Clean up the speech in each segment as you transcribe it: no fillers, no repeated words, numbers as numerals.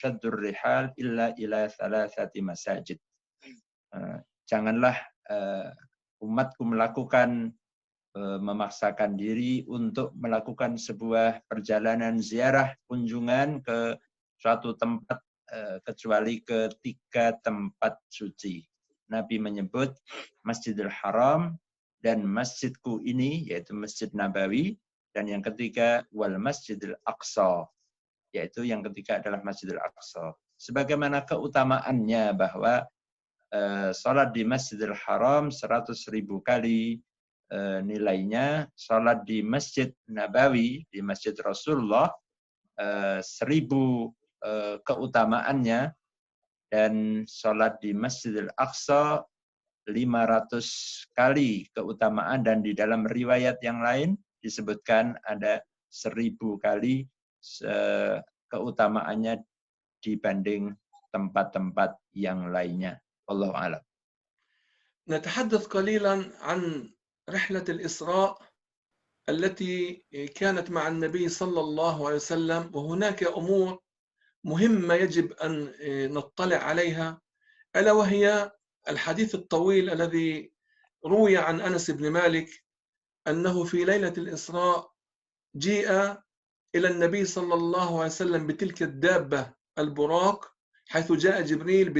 syaddur rihal illa ila thalathati masajid. Janganlah umatku melakukan memaksakan diri untuk melakukan sebuah perjalanan ziarah kunjungan ke suatu tempat kecuali ke 3 tempat suci. Nabi menyebut Masjidil Haram dan masjidku ini, yaitu Masjid Nabawi, dan yang ketiga wal Masjidil Aqsa, yaitu yang ketiga adalah Masjidil Aqsa. Sebagaimana keutamaannya bahwa salat di Masjidil Haram 100.000 kali nilainya, salat di Masjid Nabawi, di Masjid Rasulullah 1.000 keutamaannya, dan salat di Masjidil Aqsa 500 kali keutamaan, dan di dalam riwayat yang lain disebutkan ada 1.000 kali keutamaannya dibanding tempat-tempat yang lainnya. Wallahu a'lam. نتحدث قليلا عن رحلة الإسراء التي كانت مع النبي صلى الله عليه وسلم، وهناك أمور مهمة يجب أن نطلع عليها، ألا وهي الحديث الطويل الذي روي عن أنس بن مالك أنه في ليلة الإسراء جيء إلى النبي صلى الله عليه وسلم بتلك الدابة البراق، حيث جاء جبريل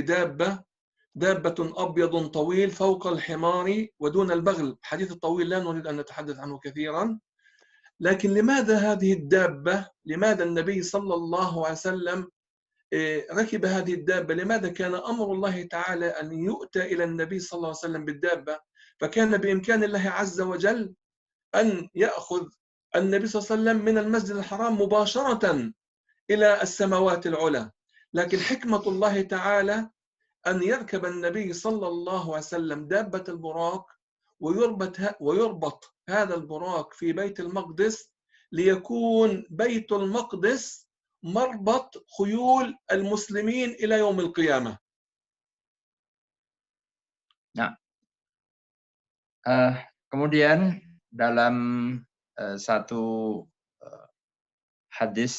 دابة أبيض طويل فوق الحمار ودون البغل. الحديث الطويل لا نريد أن نتحدث عنه كثيرا، لكن لماذا هذه الدابة؟ لماذا النبي صلى الله عليه وسلم ركب هذه الدابة؟ لماذا كان أمر الله تعالى أن يؤتى إلى النبي صلى الله عليه وسلم بالدابة؟ فكان بإمكان الله عز وجل أن يأخذ النبي صلى الله عليه وسلم من المسجد الحرام مباشرة إلى السماوات العلى، لكن حكمة الله تعالى أن يركب النبي صلى الله عليه وسلم دابة البراق ويربط هذا البراق في بيت المقدس، ليكون بيت المقدس مربط خيول المسلمين إلى يوم القيامة. Nah, kemudian dalam satu hadis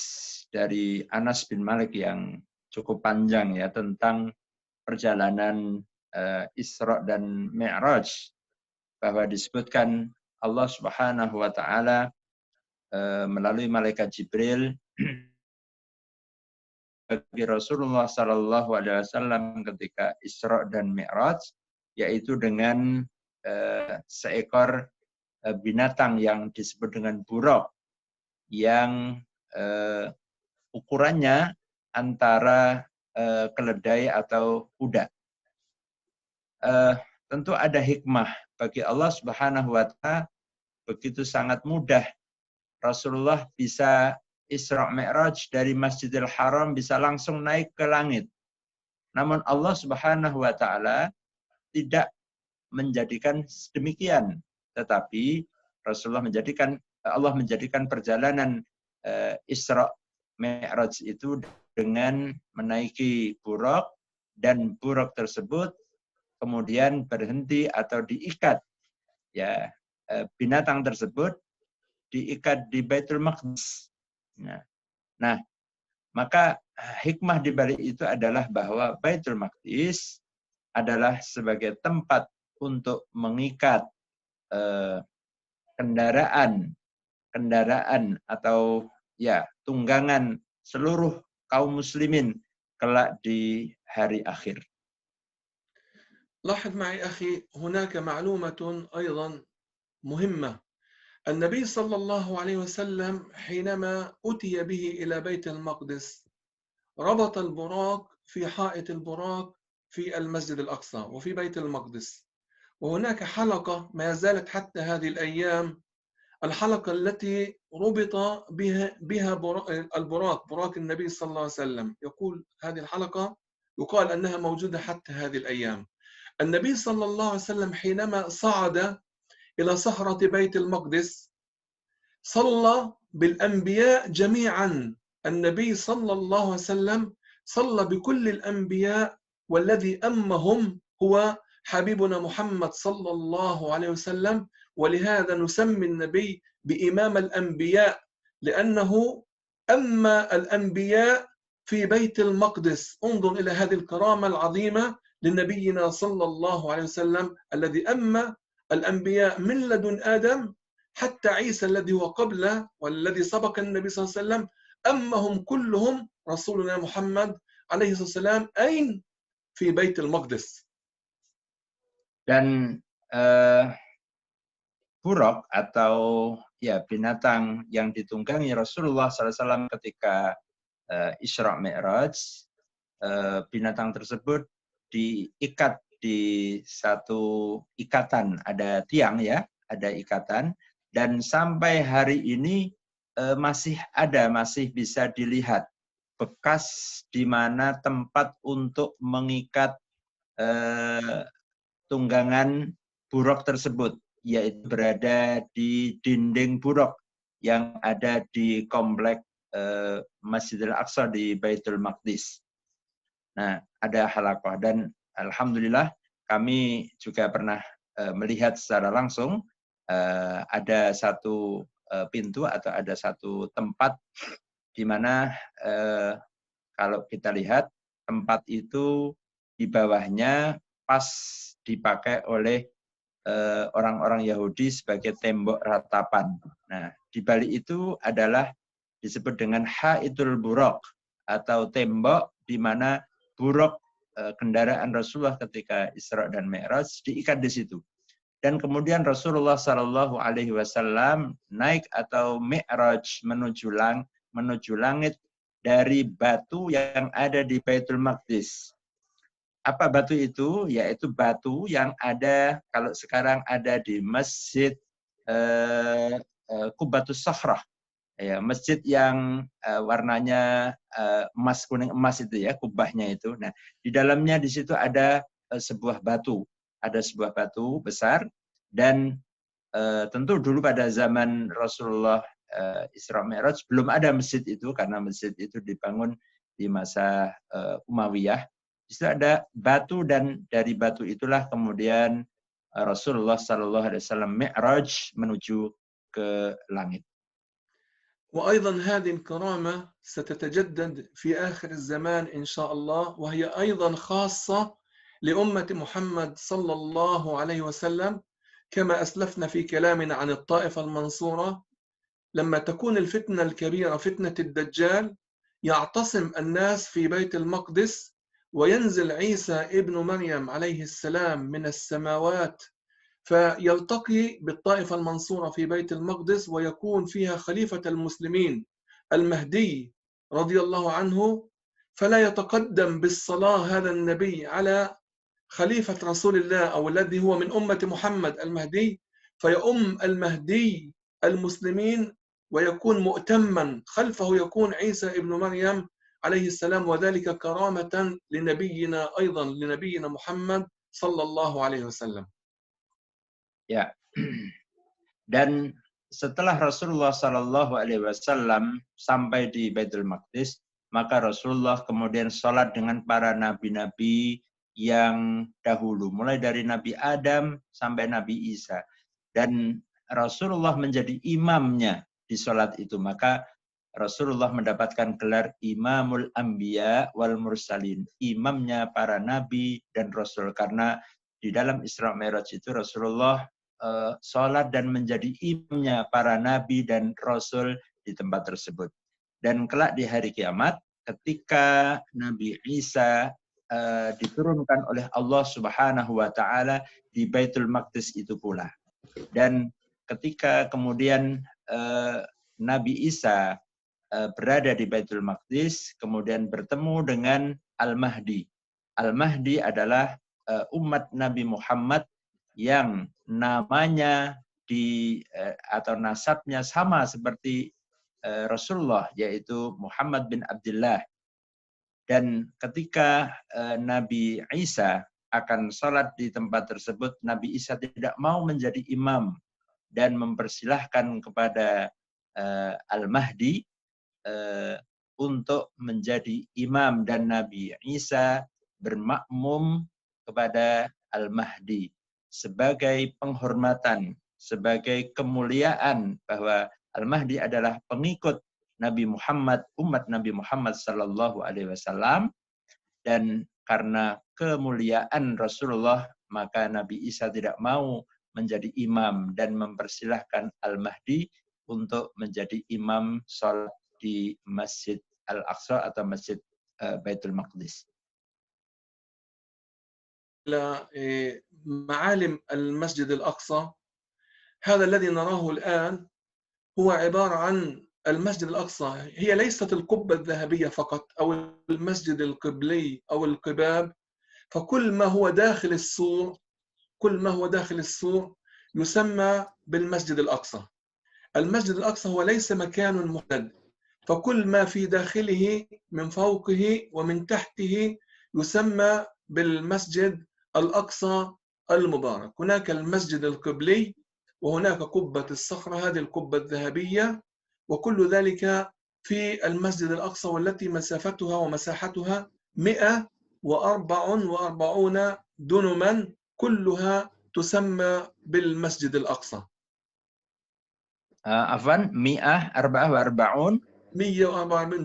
dari Anas bin Malik yang cukup panjang ya tentang perjalanan Isra dan Mi'raj, bahwa disebutkan Allah Subhanahu wa taala melalui malaikat Jibril bagi Rasulullah sallallahu alaihi wasallam ketika Isra dan Mi'raj, yaitu dengan seekor binatang yang disebut dengan buraq, yang ukurannya antara keledai atau kuda. Tentu ada hikmah bagi Allah Subhanahu wa taala, begitu sangat mudah Rasulullah bisa Isra Mi'raj dari Masjidil Haram, bisa langsung naik ke langit. Namun Allah Subhanahu wa taala tidak menjadikan demikian, tetapi Allah menjadikan perjalanan Isra Mi'raj itu dengan menaiki buraq, dan buraq tersebut kemudian berhenti atau diikat, ya, binatang tersebut diikat di Baitul Maqdis. Nah, maka hikmah di balik itu adalah bahwa Baitul Maqdis adalah sebagai tempat untuk mengikat kendaraan atau ya tunggangan seluruh kaum muslimin kelak di hari akhir. لاحظ معي أخي، هناك معلومة أيضا مهمة. النبي صلى الله عليه وسلم حينما أتي به إلى بيت المقدس ربط البراق في حائط البراق في المسجد الأقصى وفي بيت المقدس، وهناك حلقة ما زالت حتى هذه الأيام، الحلقة التي ربط بها البراق، براق النبي صلى الله عليه وسلم. يقول هذه الحلقة يقال أنها موجودة حتى هذه الأيام. النبي صلى الله عليه وسلم حينما صعد إلى صخرة بيت المقدس صلى بالأنبياء جميعا. النبي صلى الله عليه وسلم صلى بكل الأنبياء، والذي أمهم هو حبيبنا محمد صلى الله عليه وسلم، ولهذا نسمي النبي بإمام الأنبياء، لأنه أما الأنبياء في بيت المقدس. انظر إلى هذه الكرامة العظيمة لنبينا صلى الله عليه وسلم الذي أما الأنبياء من لدن آدم حتى عيسى الذي هو قبله والذي سبق النبي صلى الله عليه وسلم، أمهم كلهم رسولنا محمد عليه الصلاة والسلام أين؟ في بيت المقدس. Dan buruk atau ya binatang yang ditunggangi Rasulullah SAW ketika Isra Mi'raj, binatang tersebut diikat di satu ikatan, ada tiang ya, ada ikatan, dan sampai hari ini masih bisa dilihat bekas di mana tempat untuk mengikat tunggangan buruk tersebut, yaitu berada di dinding buruk yang ada di komplek Masjidil Aqsa di Baitul Maqdis. Nah, ada halaqah dan alhamdulillah kami juga pernah melihat secara langsung ada satu pintu atau ada satu tempat di mana kalau kita lihat tempat itu di bawahnya pas dipakai oleh orang-orang Yahudi sebagai tembok ratapan. Nah, di balik itu adalah disebut dengan Haitul Buraq atau tembok di mana buruk kendaraan Rasulullah ketika Isra dan Mi'raj diikat di situ. Dan kemudian Rasulullah Shallallahu Alaihi Wasallam naik atau Mi'raj menuju langit dari batu yang ada di Baitul Maqdis. Apa batu itu? Yaitu batu yang ada kalau sekarang ada di Masjid Qubatus Sakhrah. Ya, masjid yang warnanya emas, kuning emas itu ya, kubahnya itu. Nah, di dalamnya di situ ada sebuah batu. Ada sebuah batu besar dan tentu dulu pada zaman Rasulullah Isra Mi'raj belum ada masjid itu karena masjid itu dibangun di masa Umayyah. Di situ ada batu dan dari batu itulah kemudian Rasulullah Sallallahu Alaihi Wasallam Mi'raj menuju ke langit. وأيضا هذه الكرامة ستتجدد في آخر الزمان إن شاء الله، وهي أيضا خاصة لأمة محمد صلى الله عليه وسلم، كما أسلفنا في كلامنا عن الطائفة المنصورة. لما تكون الفتنة الكبيرة فتنة الدجال يعتصم الناس في بيت المقدس، وينزل عيسى ابن مريم عليه السلام من السماوات فيلتقي بالطائفة المنصورة في بيت المقدس، ويكون فيها خليفة المسلمين المهدي رضي الله عنه، فلا يتقدم بالصلاة هذا النبي على خليفة رسول الله أو الذي هو من أمة محمد المهدي، فيؤم المهدي المسلمين ويكون مؤتما خلفه يكون عيسى ابن مريم عليه السلام، وذلك كرامة لنبينا أيضا لنبينا محمد صلى الله عليه وسلم. Ya, dan setelah Rasulullah Sallallahu Alaihi Wasallam sampai di Baitul Maqdis, maka Rasulullah kemudian sholat dengan para nabi-nabi yang dahulu, mulai dari Nabi Adam sampai Nabi Isa. Dan Rasulullah menjadi imamnya di sholat itu, maka Rasulullah mendapatkan gelar Imamul Anbiya wal Mursalin, imamnya para nabi dan Rasul, karena di dalam Isra Mi'raj itu Rasulullah sholat dan menjadi imamnya para nabi dan rasul di tempat tersebut. Dan kelak di hari kiamat, ketika Nabi Isa diturunkan oleh Allah Subhanahu wa Ta'ala di Baitul Maqdis itu pula. Dan ketika kemudian Nabi Isa berada di Baitul Maqdis, kemudian bertemu dengan Al-Mahdi. Al-Mahdi adalah umat Nabi Muhammad yang namanya atau nasabnya sama seperti Rasulullah, yaitu Muhammad bin Abdullah. Dan ketika Nabi Isa akan sholat di tempat tersebut, Nabi Isa tidak mau menjadi imam dan mempersilahkan kepada Al-Mahdi untuk menjadi imam, dan Nabi Isa bermakmum kepada Al-Mahdi sebagai penghormatan, sebagai kemuliaan bahwa Al-Mahdi adalah pengikut Nabi Muhammad, umat Nabi Muhammad Sallallahu Alaihi Wasallam, dan karena kemuliaan Rasulullah maka Nabi Isa tidak mau menjadi imam dan mempersilahkan Al-Mahdi untuk menjadi imam sholat di Masjid Al-Aqsa atau Masjid Baitul Maqdis. معالم المسجد الأقصى هذا الذي نراه الآن هو عبارة عن المسجد الأقصى، هي ليست القبة الذهبية فقط أو المسجد القبلي أو القباب، فكل ما هو داخل السور، كل ما هو داخل السور يسمى بالمسجد الأقصى. المسجد الأقصى هو ليس مكان محدد، فكل ما في داخله من فوقه ومن تحته يسمى بالمسجد الأقصى المبارك. هناك المسجد القبلي وهناك قبة الصخرة، هذه القبة الذهبية، وكل ذلك في المسجد الأقصى، والتي مسافتها ومساحتها 144 دنما، كلها تسمى بالمسجد الأقصى. Afwan, 144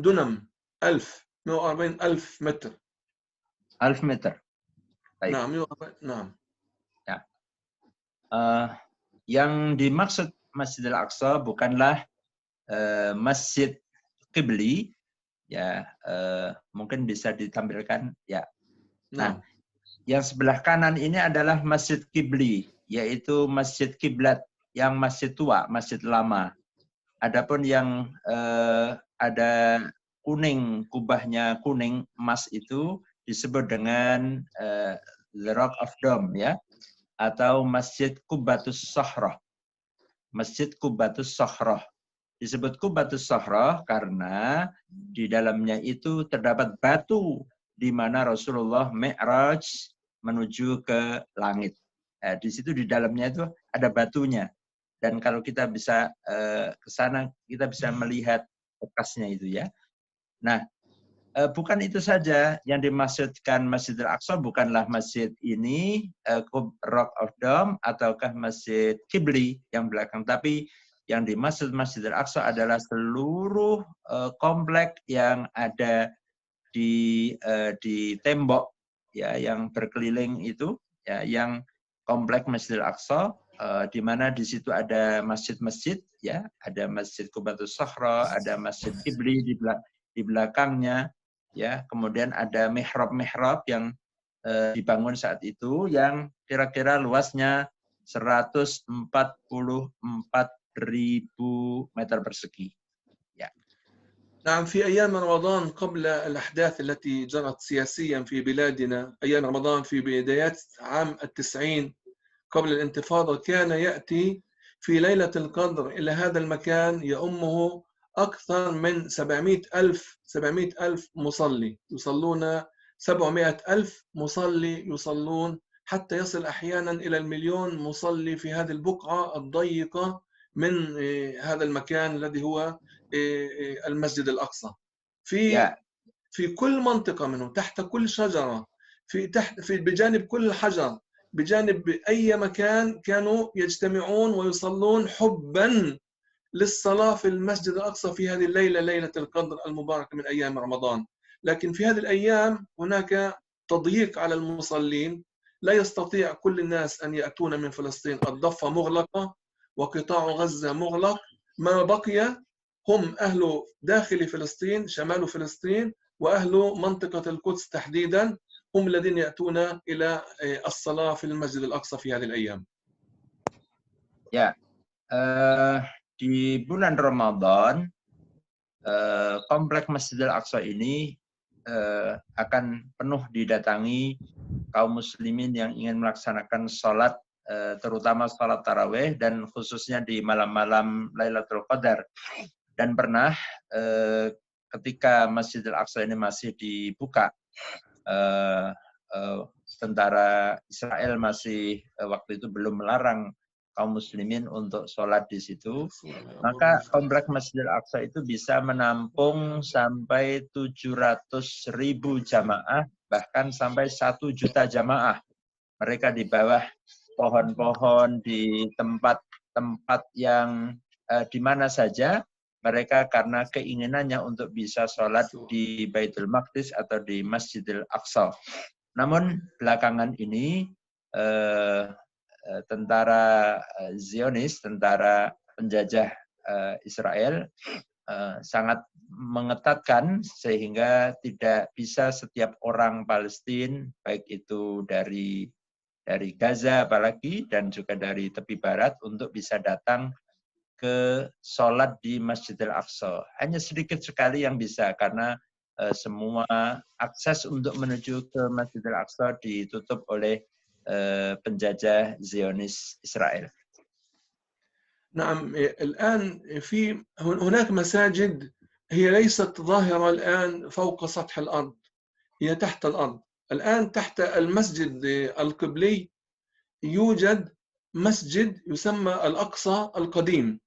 دنم، 140,000 متر. 1000 meter. Baik. نعم 140. نعم. Ya. Yang dimaksud Masjid Al-Aqsa bukanlah Masjid Qibli, ya, mungkin bisa ditampilkan, ya. Nah, yang sebelah kanan ini adalah Masjid Qibli, yaitu Masjid Kiblat yang masjid tua, masjid lama. Adapun yang ada kuning, kubahnya kuning emas itu disebut dengan The Rock of Dome, ya, atau Masjid Qubatus Sahroh. Masjid Qubatus Sahroh. Disebut Qubatus Sahroh karena di dalamnya itu terdapat batu di mana Rasulullah Mi'raj menuju ke langit. Di situ di dalamnya itu ada batunya. Dan kalau kita bisa ke sana, kita bisa melihat bekasnya itu, ya. Nah, bukan itu saja yang dimaksudkan Masjid Al-Aqsa, bukanlah masjid ini, Rock of Dome, ataukah Masjid Qibli yang belakang, tapi yang dimaksud Masjid Al-Aqsa adalah seluruh komplek yang ada di tembok, ya, yang berkeliling itu, ya, yang komplek Masjid Al-Aqsa, di mana di situ ada masjid-masjid, ya, ada Masjid Qubatus Sahra, ada Masjid Qibli di belakangnya, ya, kemudian ada mihrab-mihrab yang dibangun saat itu yang kira-kira luasnya 144.000 meter persegi. Ya. نعم، في أيام رمضان قبل الأحداث التي جرت سياسيا في بلادنا، أيام رمضان في بدايات عام 90 قبل الانتفاضة، كان يأتي في ليلة القدر إلى هذا المكان يؤمه أكثر من 700,000 مصلي يصلون، 700,000 مصلي يصلون، حتى يصل أحيانا إلى 1,000,000 مصلي في هذه البقعة الضيقة من هذا المكان الذي هو المسجد الأقصى. في كل منطقة منه، تحت كل شجرة، بجانب كل حجر، بجانب أي مكان، كانوا يجتمعون ويصلون حبا للصلاة في المسجد الأقصى في هذه الليلة، ليلة القدر المباركة من أيام رمضان. لكن في هذه الأيام هناك تضييق على المصلين، لا يستطيع كل الناس أن يأتون من فلسطين، الضفة مغلقة وقطاع غزة مغلق، ما بقي هم أهل داخل فلسطين، شمال فلسطين، وأهل منطقة القدس تحديدا، هم الذين يأتون إلى الصلاة في المسجد الأقصى في هذه الأيام. Ya, di bulan Ramadan, komplek Masjidil Aqsa ini akan penuh didatangi kaum muslimin yang ingin melaksanakan sholat, terutama sholat tarawih, dan khususnya di malam-malam Lailatul Qadar. Dan pernah ketika Masjidil Aqsa ini masih dibuka, tentara Israel masih waktu itu belum melarang kaum muslimin untuk sholat di situ, maka komplek Masjidil Aqsa itu bisa menampung sampai 700.000 jamaah, bahkan sampai 1 juta jamaah. Mereka di bawah pohon-pohon, di tempat-tempat yang di mana saja mereka karena keinginannya untuk bisa sholat di Baitul Maqdis atau di Masjidil Aqsa. Namun belakangan ini tentara Zionis, tentara penjajah Israel sangat mengetatkan sehingga tidak bisa setiap orang Palestina, baik itu dari Gaza apalagi dan juga dari tepi barat untuk bisa datang ke sholat di Masjidil Aqsa. Hanya sedikit sekali yang bisa karena semua akses untuk menuju ke Masjidil Aqsa ditutup oleh penjajah Zionis Israel. نعم الآن هناك مساجد هي ليست ظاهرة الآن فوق سطح الأرض، هي تحت الأرض. الآن تحت المسجد القبلي يوجد مسجد يسمى الأقصى القديم،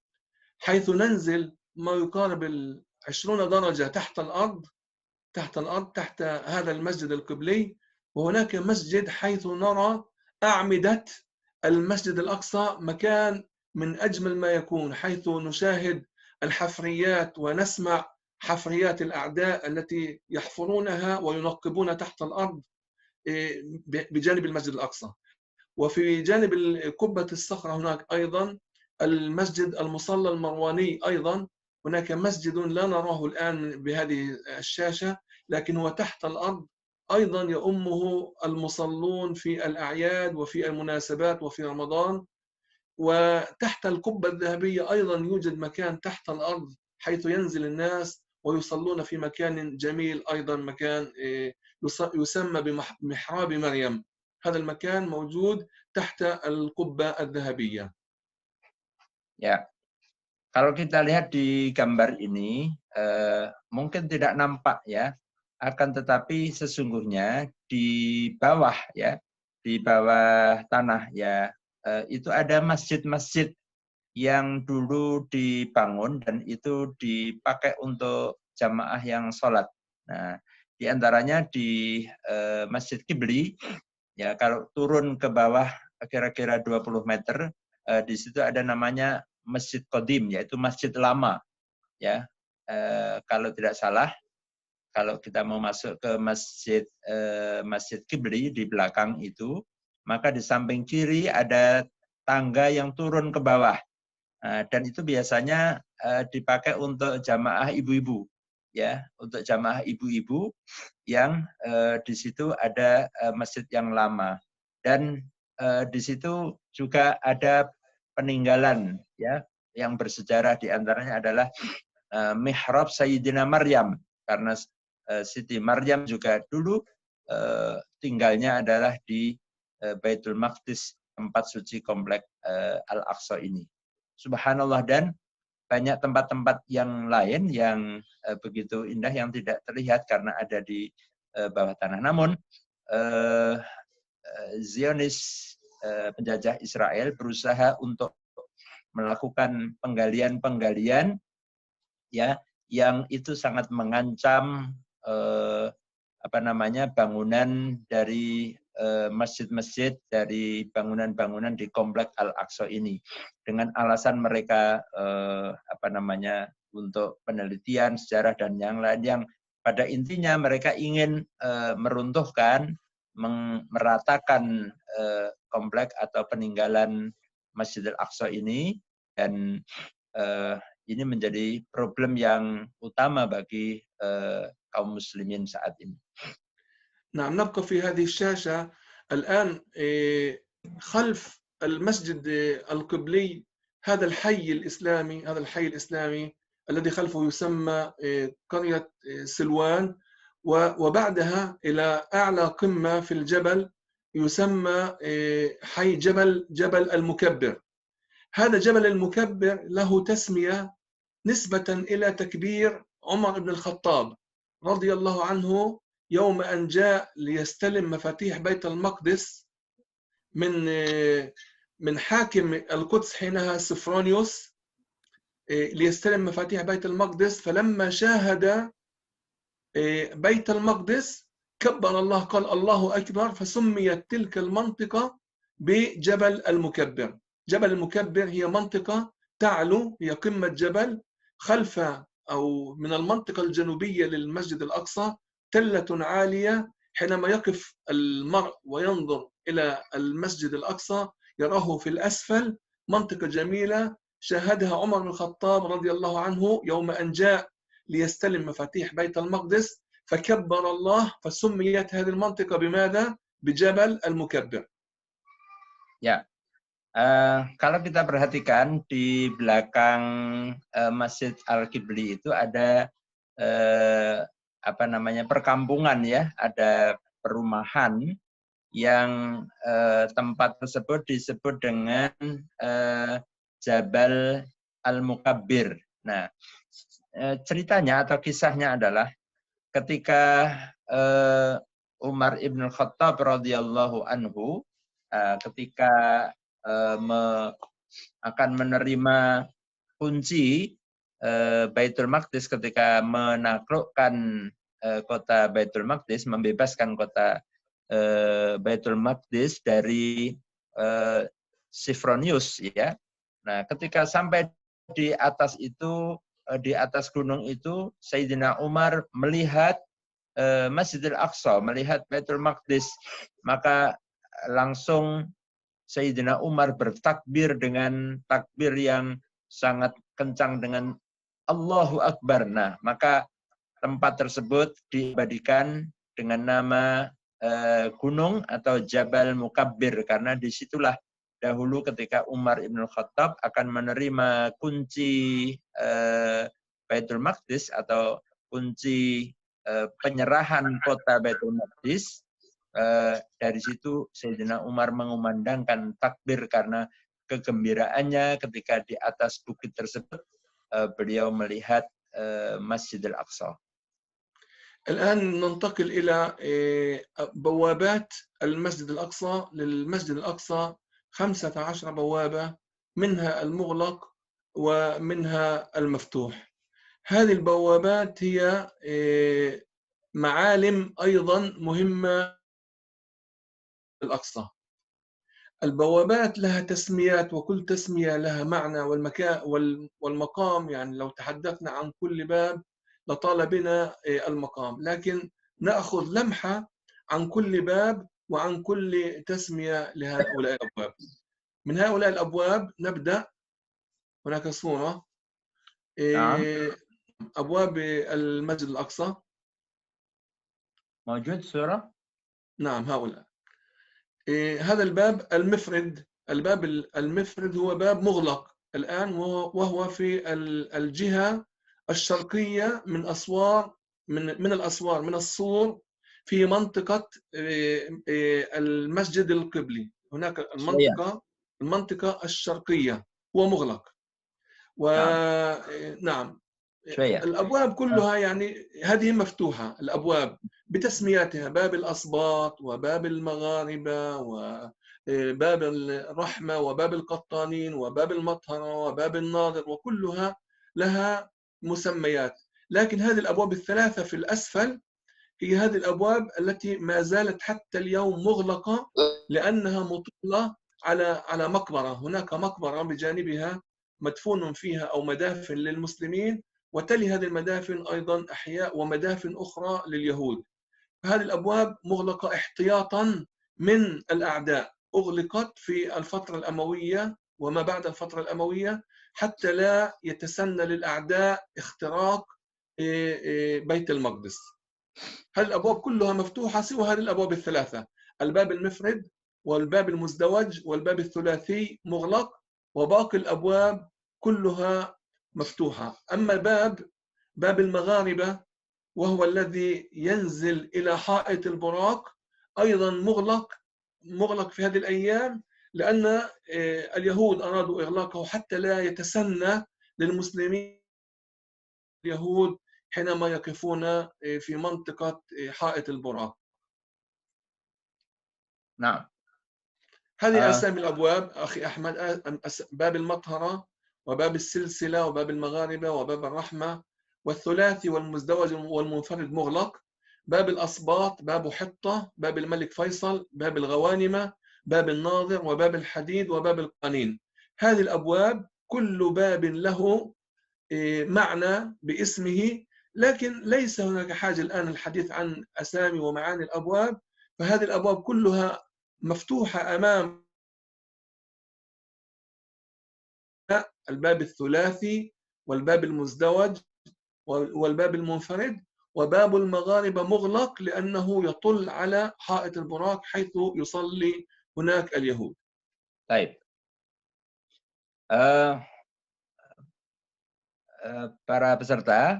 حيث ننزل ما يقارب 20 درجة تحت الأرض تحت هذا المسجد القبلي، وهناك مسجد حيث نرى أعمدة المسجد الأقصى، مكان من أجمل ما يكون، حيث نشاهد الحفريات ونسمع حفريات الأعداء التي يحفرونها وينقبون تحت الأرض بجانب المسجد الأقصى. وفي جانب قبة الصخرة هناك أيضا المسجد المصلى المرواني، أيضا هناك مسجد لا نراه الآن بهذه الشاشة لكن هو تحت الأرض، أيضا يؤمه المصلون في الأعياد وفي المناسبات وفي رمضان. وتحت القبة الذهبية أيضا يوجد مكان تحت الأرض حيث ينزل الناس ويصلون في مكان جميل، أيضا مكان يسمى بمحراب مريم. هذا المكان موجود تحت القبة الذهبية. Ya, kalau kita lihat di gambar ini, mungkin tidak nampak ya, akan tetapi sesungguhnya di bawah ya, di bawah tanah ya, itu ada masjid-masjid yang dulu dibangun dan itu dipakai untuk jamaah yang sholat. Nah, di antaranya di Masjid Qibli, ya kalau turun ke bawah kira-kira 20 meter, di situ ada namanya Masjid Qadim, yaitu masjid lama. Ya, kalau tidak salah, kalau kita mau masuk ke Masjid Qibli di belakang itu, maka di samping kiri ada tangga yang turun ke bawah. Dan itu biasanya dipakai untuk jamaah ibu-ibu, ya, untuk jamaah ibu-ibu yang di situ ada masjid yang lama. Dan di situ juga ada peninggalan ya yang bersejarah, di antaranya adalah mihrab Sayyidina Maryam, karena Siti Maryam juga dulu tinggalnya adalah di Baitul Maqdis, tempat suci komplek Al-Aqsa ini. Subhanallah, dan banyak tempat-tempat yang lain yang begitu indah yang tidak terlihat karena ada di bawah tanah. Namun Zionis, penjajah Israel, berusaha untuk melakukan penggalian-penggalian ya yang itu sangat mengancam bangunan dari masjid-masjid, dari bangunan-bangunan di komplek Al-Aqsa ini, dengan alasan mereka untuk penelitian sejarah dan yang lain, yang pada intinya mereka ingin meruntuhkan, meratakan komplek atau peninggalan Masjidil Aqsa ini, dan ini menjadi problem yang utama bagi kaum muslimin saat ini. نعم، نبقى في هذه الشاشة الآن خلف المسجد القبلي هذا الحي الإسلامي الذي خلفه يسمى قرية سلوان، وبعدها إلى أعلى قمة في الجبل يسمى حي جبل المكبر. هذا جبل المكبر له تسمية نسبة إلى تكبير عمر بن الخطاب رضي الله عنه يوم أن جاء ليستلم مفاتيح بيت المقدس من حاكم القدس حينها سفرونيوس، ليستلم مفاتيح بيت المقدس. فلما شاهد بيت المقدس كبر الله، قال الله أكبر، فسميت تلك المنطقة بجبل المكبر. جبل المكبر هي منطقة تعلو، هي قمة جبل خلف أو من المنطقة الجنوبية للمسجد الأقصى تلة عالية، حينما يقف المرء وينظر إلى المسجد الأقصى يراه في الأسفل منطقة جميلة شاهدها عمر بن الخطاب رضي الله عنه يوم أن جاء ليستلم مفاتيح بيت المقدس فكبر الله، فسميت هذه المنطقة بماذا؟ بجبل المكبر. Ya, kalau kita perhatikan di belakang Masjid Al-Qibli itu ada perkampungan ya, ada perumahan yang tempat tersebut disebut dengan Jabal Al-Mukabbir. Nah, ceritanya atau kisahnya adalah ketika Umar ibn Khattab radhiyallahu anhu ketika akan menerima kunci Baitul Maqdis, ketika menaklukkan kota Baitul Maqdis, membebaskan kota Baitul Maqdis dari Sifronius ya. Nah, ketika sampai di atas itu, di atas gunung itu, Sayyidina Umar melihat Masjidil Aqsa, melihat Baitul Maqdis, maka langsung Sayyidina Umar bertakbir dengan takbir yang sangat kencang dengan Allahu Akbar. Nah, maka tempat tersebut diabadikan dengan nama gunung atau Jabal Mukabbir, karena disitulah dahulu ketika Umar ibn Khattab akan menerima kunci Baitul Maqdis atau kunci penyerahan kota Baitul Maqdis, dari situ Sayyidina Umar mengumandangkan takbir karena kegembiraannya ketika di atas bukit tersebut beliau melihat Masjidil Aqsa. الآن ننتقل إلى بوابات المسجد الأقصى. للمسجد الأقصى 15 بوابة، منها المغلق ومنها المفتوح. هذه البوابات هي معالم أيضا مهمة الأقصى. البوابات لها تسميات، وكل تسمية لها معنى والمقام، يعني لو تحدثنا عن كل باب لطال بنا المقام، لكن نأخذ لمحة عن كل باب وعن كل تسمية لهؤلاء الأبواب. من هؤلاء الأبواب نبدأ. هناك صورة أبواب المسجد الأقصى. موجود صورة؟ نعم، هؤلاء. هذا الباب المفرد. الباب المفرد هو باب مغلق الآن، وهو في الجهة الشرقية من أسوار من الأسوار من السور في منطقة المسجد القبلي. هناك المنطقة الشرقية هو مغلق. ونعم، الأبواب كلها يعني هذه مفتوحة، الأبواب بتسمياتها: باب الأسباط، وباب المغاربة، وباب الرحمة، وباب القطانين، وباب المطهرة، وباب الناظر، وكلها لها مسميات. لكن هذه الأبواب الثلاثة في الأسفل هي هذه الأبواب التي ما زالت حتى اليوم مغلقة، لأنها مطلة على مقبرة. هناك مقبرة بجانبها مدفون فيها أو مدافن للمسلمين، وتلي هذه المدافن أيضا أحياء ومدافن أخرى لليهود. هذه الأبواب مغلقة احتياطا من الأعداء، أغلقت في الفترة الأموية وما بعد الفترة الأموية حتى لا يتسنى للأعداء اختراق بيت المقدس. هذه الأبواب كلها مفتوحة سوى هذه الأبواب الثلاثة: الباب المفرد، والباب المزدوج، والباب الثلاثي مغلق، وباقي الأبواب كلها مفتوحة. أما باب المغاربة، وهو الذي ينزل إلى حائط البراق، أيضا مغلق في هذه الأيام، لأن اليهود أرادوا إغلاقه حتى لا يتسنى للمسلمين اليهود حينما يقفون في منطقة حائط البراق. نعم. هذه أسامي الأبواب أخي أحمد: باب المطهرة، وباب السلسلة، وباب المغاربة، وباب الرحمة، والثلاثي والمزدوج والمنفرد مغلق، باب الأسباط، باب حطة، باب الملك فيصل، باب الغوانمة، باب الناظر، وباب الحديد، وباب القنين. هذه الأبواب كل باب له معنى باسمه، لكن ليس هناك حاجة الآن الحديث عن أسامي ومعاني الأبواب، فهذه الأبواب كلها مفتوحة أمام الباب الثلاثي والباب المزدوج والباب المنفرد، وباب المغاربة مغلق لأنه يطل على حائط البراق حيث يصلي هناك اليهود. Baik. Para peserta,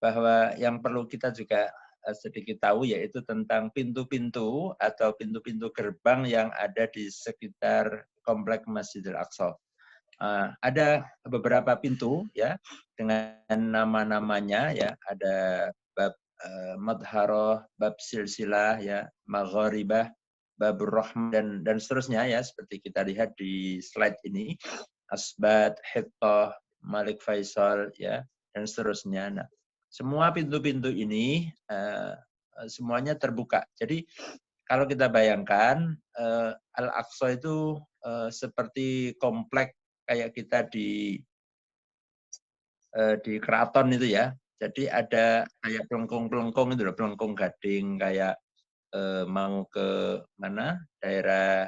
bahwa yang perlu kita juga sedikit tahu yaitu tentang pintu-pintu atau pintu-pintu gerbang yang ada di sekitar komplek Masjidil Aqsa. Ada beberapa pintu ya dengan nama-namanya ya, ada bab madharoh, bab silsilah ya, magharibah, babur rahmah dan seterusnya ya, seperti kita lihat di slide ini, asbat, hittah, Malik Faisal ya, dan seterusnya. Nah, semua pintu-pintu ini semuanya terbuka. Jadi kalau kita bayangkan Al-Aqsa itu seperti komplek kayak kita di keraton itu ya. Jadi ada kayak pelengkung-pelengkung itu loh, pelengkung gading kayak mau ke mana daerah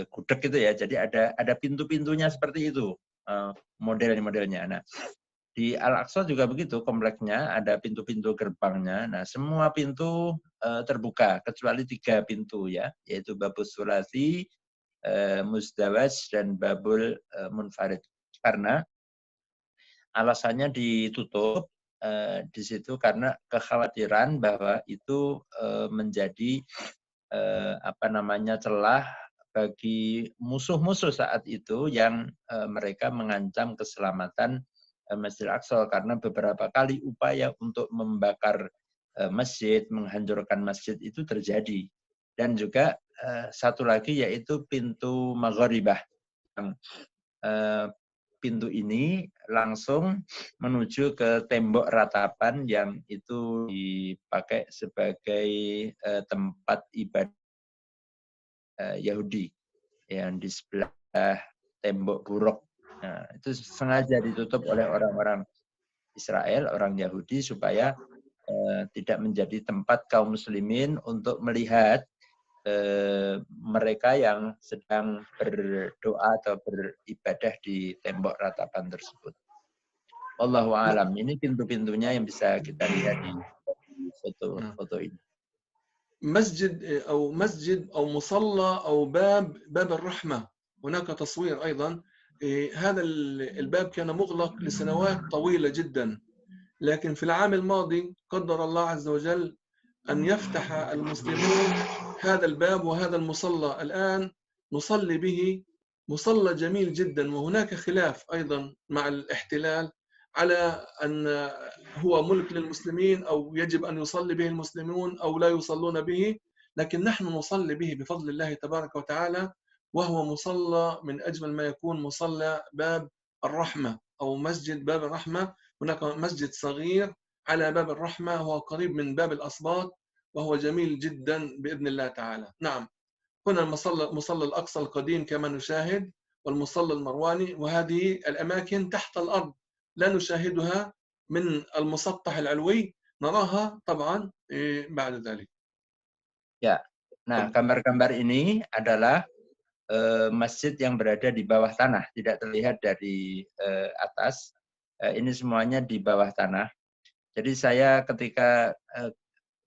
gudeg gitu ya. Jadi ada pintu-pintunya seperti itu modelnya. Nah, di Al-Aqsa juga begitu, kompleknya ada pintu-pintu gerbangnya. Nah, semua pintu terbuka kecuali 3 pintu ya, yaitu Babus Sulasi, Muzdawaj dan Babul Munfarid. Karena alasannya ditutup di situ karena kekhawatiran bahwa itu menjadi celah bagi musuh-musuh saat itu yang mereka mengancam keselamatan Masjidil Aqsa, karena beberapa kali upaya untuk membakar masjid, menghancurkan masjid itu terjadi. Dan juga satu lagi yaitu pintu Magharibah. Pintu ini langsung menuju ke tembok ratapan yang itu dipakai sebagai tempat ibadah Yahudi yang di sebelah tembok buruk. Nah, itu sengaja ditutup oleh orang-orang Israel, orang Yahudi, supaya tidak menjadi tempat kaum muslimin untuk melihat mereka yang sedang berdoa atau beribadah di tembok ratapan tersebut. Wallahu a'lam. Ini pintu-pintunya yang bisa kita lihat di foto ini. مسجد أو مصلى أو باب الرحمة، هناك تصوير أيضا. هذا الباب كان مغلق لسنوات طويلة جدا، لكن في العام الماضي قدر الله عز وجل أن يفتح المسلمون هذا الباب وهذا المصلى. الآن نصلي به، مصلى جميل جدا. وهناك خلاف أيضا مع الاحتلال على أن هو ملك للمسلمين أو يجب أن يصلي به المسلمون أو لا يصلون به، لكن نحن نصلي به بفضل الله تبارك وتعالى، وهو مصلى من أجمل ما يكون، مصلى باب الرحمة أو مسجد باب الرحمة. هناك مسجد صغير على باب الرحمة، هو قريب من باب الأصباط، وهو جميل جدا بإذن الله تعالى. نعم، هنا المصلى الأقصى القديم كما نشاهد، والمصلى المرواني، وهذه الأماكن تحت الأرض لا نشاهدها من المسطح العلوي، نراها طبعا بعد ذلك. Ya, nah gambar-gambar ini adalah masjid yang berada di bawah tanah, tidak terlihat dari atas. Ini semuanya di bawah tanah. Jadi saya ketika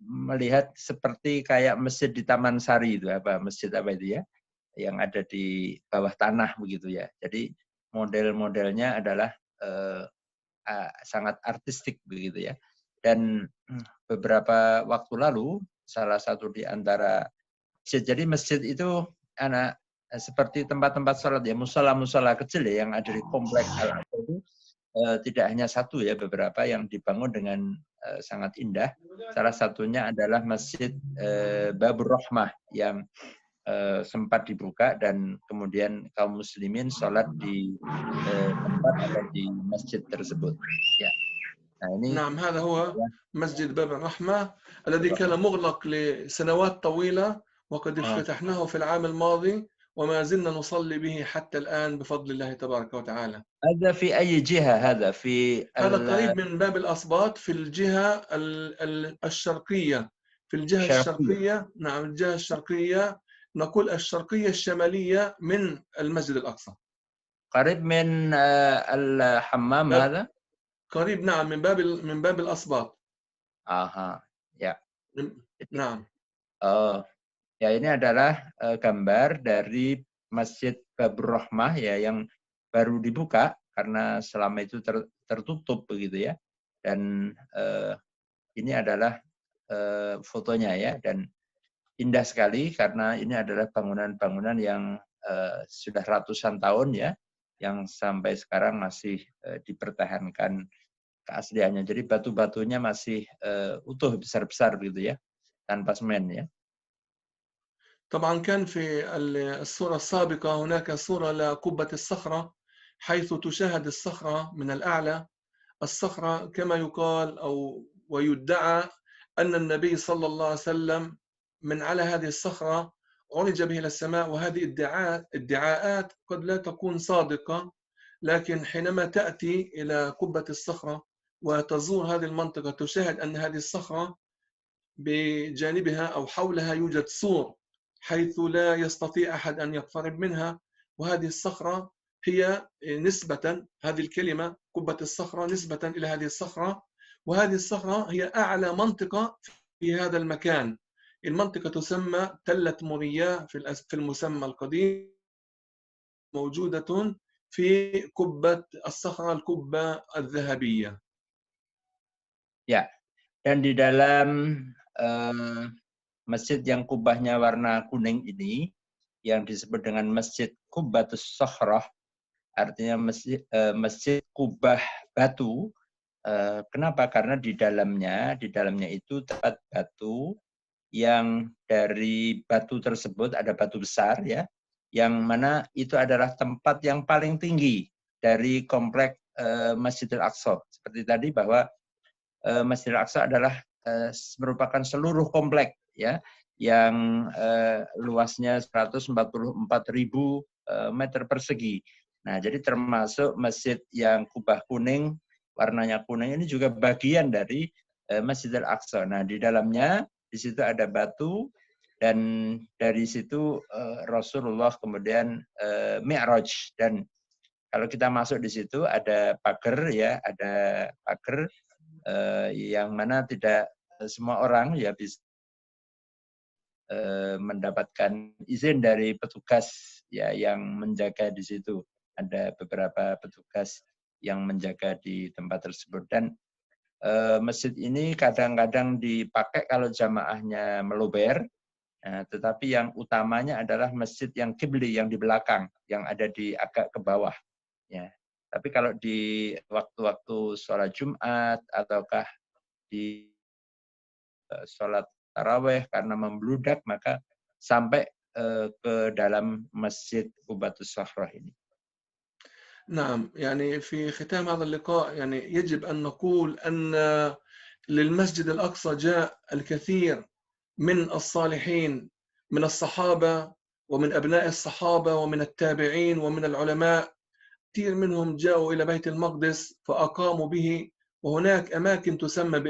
melihat seperti kayak masjid di Taman Sari itu, masjid apa itu ya, yang ada di bawah tanah begitu ya. Jadi model-modelnya adalah sangat artistik begitu ya. Dan beberapa waktu lalu salah satu di antara masjid, jadi masjid itu seperti tempat-tempat sholat ya, musola-musola kecil ya, yang ada di komplek Al-Aqsa itu tidak hanya satu ya, beberapa yang dibangun dengan sangat indah. Salah satunya adalah Masjid Babur Rahmah yang sempat dibuka dan kemudian kaum muslimin sholat di tempat atau di masjid tersebut. Ya. Nah, ini نعم، هذا هو مسجد باب الرحمة الذي كان مغلق لسنوات طويلة، وقد افتتحناه في العام الماضي، وما زلنا نصلي به حتى الآن بفضل الله تبارك وتعالى. هذا في أي جهة هذا؟ في هذا قريب من باب الأسباط في الجهة الشرقية، في الجهة الشرقية؟ الشرقية، نعم الجهة الشرقية، نقول الشرقية الشمالية من المسجد الأقصى. قريب من الحمام باب هذا؟ قريب، نعم، من باب الأسباط. Aha, ya. Jadi, نعم. ya ini adalah gambar dari Masjid Babur Rahmah ya yang baru dibuka karena selama itu tertutup begitu ya. Dan ini adalah fotonya ya, dan indah sekali karena ini adalah bangunan-bangunan yang sudah ratusan tahun ya, yang sampai sekarang masih dipertahankan keasliannya. Jadi batu-batunya masih utuh, besar-besar begitu ya, tanpa semen ya. طبعا كان في الصورة السابقة هناك صورة لقبة الصخرة، حيث تشاهد الصخرة من الأعلى. الصخرة كما يقال أو ويدعى أن النبي صلى الله عليه وسلم من على هذه الصخرة عرج به إلى السماء، وهذه ادعاءات قد لا تكون صادقة، لكن حينما تأتي إلى قبة الصخرة وتزور هذه المنطقة تشاهد أن هذه الصخرة بجانبها أو حولها يوجد سور، حيث لا يستطيع أحد أن يقترب منها. وهذه الصخرة هي نسبة، هذه الكلمة قبة الصخرة نسبة إلى هذه الصخرة، وهذه الصخرة هي أعلى منطقة في هذا المكان. المنطقة تسمى تلة موريا في المسمى القديم، موجودة في قبة الصخرة، القبة الذهبية. Ya, dan di dalam masjid yang kubahnya warna kuning ini, yang disebut dengan Masjid Qubbatus Sakhrah, artinya masjid kubah batu. Kenapa? Karena di dalamnya itu terdapat batu yang dari batu tersebut ada batu besar ya, yang mana itu adalah tempat yang paling tinggi dari komplek Masjidil Aqsa. Seperti tadi bahwa Masjidil Aqsa adalah merupakan seluruh komplek ya, yang luasnya 144.000 meter persegi. Nah, jadi termasuk masjid yang kubah kuning, warnanya kuning ini juga bagian dari Masjidil Aqsa. Nah, di dalamnya di situ ada batu, dan dari situ Rasulullah kemudian Mi'raj. Dan kalau kita masuk di situ ada pagar ya, ada pagar yang mana tidak semua orang ya bisa mendapatkan izin dari petugas ya yang menjaga di situ. Ada beberapa petugas yang menjaga di tempat tersebut. Dan masjid ini kadang-kadang dipakai kalau jamaahnya meluber, tetapi yang utamanya adalah masjid yang kibli, yang di belakang, yang ada di agak ke bawah. Ya. Tapi kalau di waktu-waktu sholat Jumat ataukah di sholat taraweh karena membludak, maka sampai ke dalam Masjid Qubbatus Sakhrah ini. نعم، يعني في ختام هذا اللقاء يعني يجب أن نقول أن للمسجد الأقصى جاء الكثير من الصالحين، من الصحابة ومن أبناء الصحابة ومن التابعين ومن العلماء. كثير منهم جاءوا إلى بيت المقدس فأقاموا به، وهناك أماكن تسمى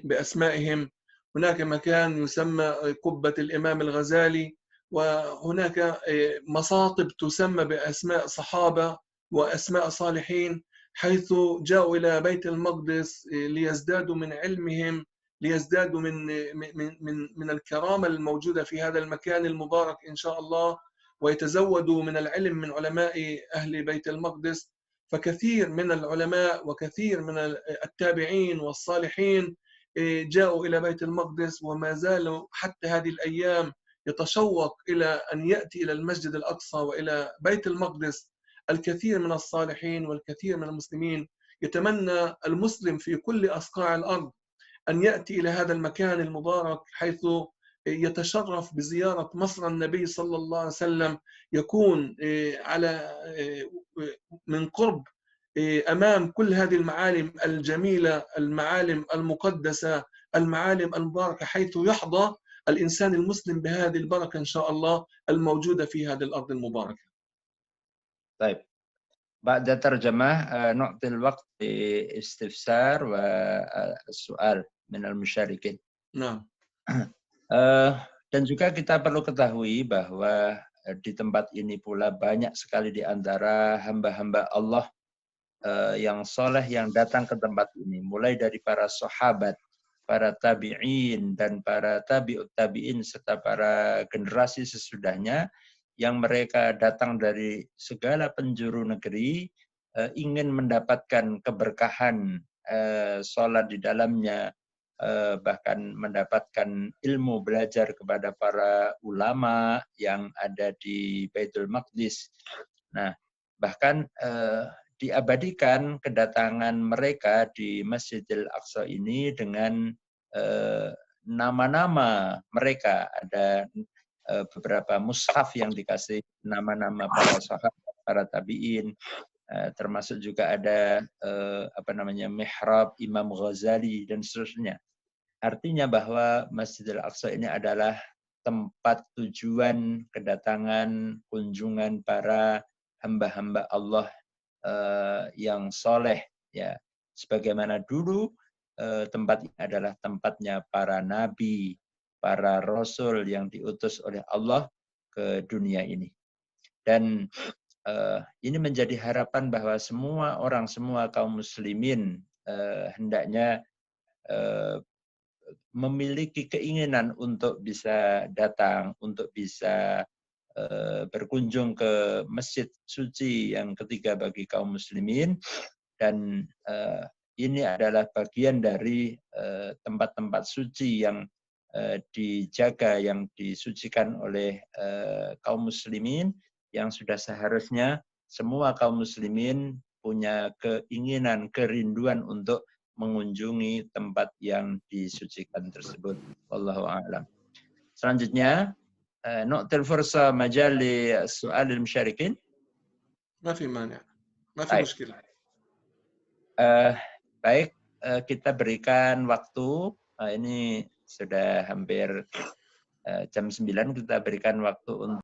بأسمائهم. هناك مكان يسمى قبة الإمام الغزالي، وهناك مصاطب تسمى بأسماء صحابة وأسماء صالحين، حيث جاءوا إلى بيت المقدس ليزدادوا من علمهم، ليزدادوا من الكرامة الموجودة في هذا المكان المبارك إن شاء الله، ويتزودوا من العلم من علماء أهل بيت المقدس. فكثير من العلماء وكثير من التابعين والصالحين جاءوا إلى بيت المقدس، وما زالوا حتى هذه الأيام يتشوق إلى أن يأتي إلى المسجد الأقصى وإلى بيت المقدس. الكثير من الصالحين والكثير من المسلمين يتمنى المسلم في كل أصقاع الأرض أن يأتي إلى هذا المكان المبارك، حيث يتشرف بزيارة مصر النبي صلى الله عليه وسلم، يكون على من قرب أمام كل هذه المعالم الجميلة، المعالم المقدسة، المعالم المباركة، حيث يحظى الإنسان المسلم بهذه البركة إن شاء الله الموجودة في هذه الأرض المباركة. طيب. بعد ترجمة نعطي الوقت لاستفسار والسؤال من المشاركين. نعم. Dan juga kita perlu ketahui bahwa di tempat ini pula banyak sekali di antara hamba-hamba Allah yang soleh yang datang ke tempat ini, mulai dari para sahabat, para tabi'in, dan para tabi'ut tabi'in, serta para generasi sesudahnya, yang mereka datang dari segala penjuru negeri, ingin mendapatkan keberkahan sholat di dalamnya, bahkan mendapatkan ilmu, belajar kepada para ulama yang ada di Baitul Maqdis. Nah, bahkan diabadikan kedatangan mereka di Masjidil Aqsa ini dengan nama-nama mereka. Ada beberapa mushaf yang dikasih nama-nama para sahabat, para tabi'in, termasuk juga ada mihrab Imam Ghazali dan seterusnya. Artinya bahwa Masjidil Aqsa ini adalah tempat tujuan kedatangan kunjungan para hamba-hamba Allah yang soleh, ya, sebagaimana dulu tempat ini adalah tempatnya para nabi, para rasul yang diutus oleh Allah ke dunia ini. Dan ini menjadi harapan bahwa semua orang, semua kaum muslimin hendaknya memiliki keinginan untuk bisa datang, untuk bisa berkunjung ke masjid suci yang ketiga bagi kaum muslimin, dan ini adalah bagian dari tempat-tempat suci yang dijaga, yang disucikan oleh kaum muslimin, yang sudah seharusnya semua kaum muslimin punya keinginan, kerinduan untuk mengunjungi tempat yang disucikan tersebut. Wallahu a'lam. Selanjutnya نعطي الفرصة مجال للسؤال للمشاركين. ما في مانع. ما في مشكلة. Baik, kita berikan waktu. Ini sudah hampir jam 9, kita berikan waktu untuk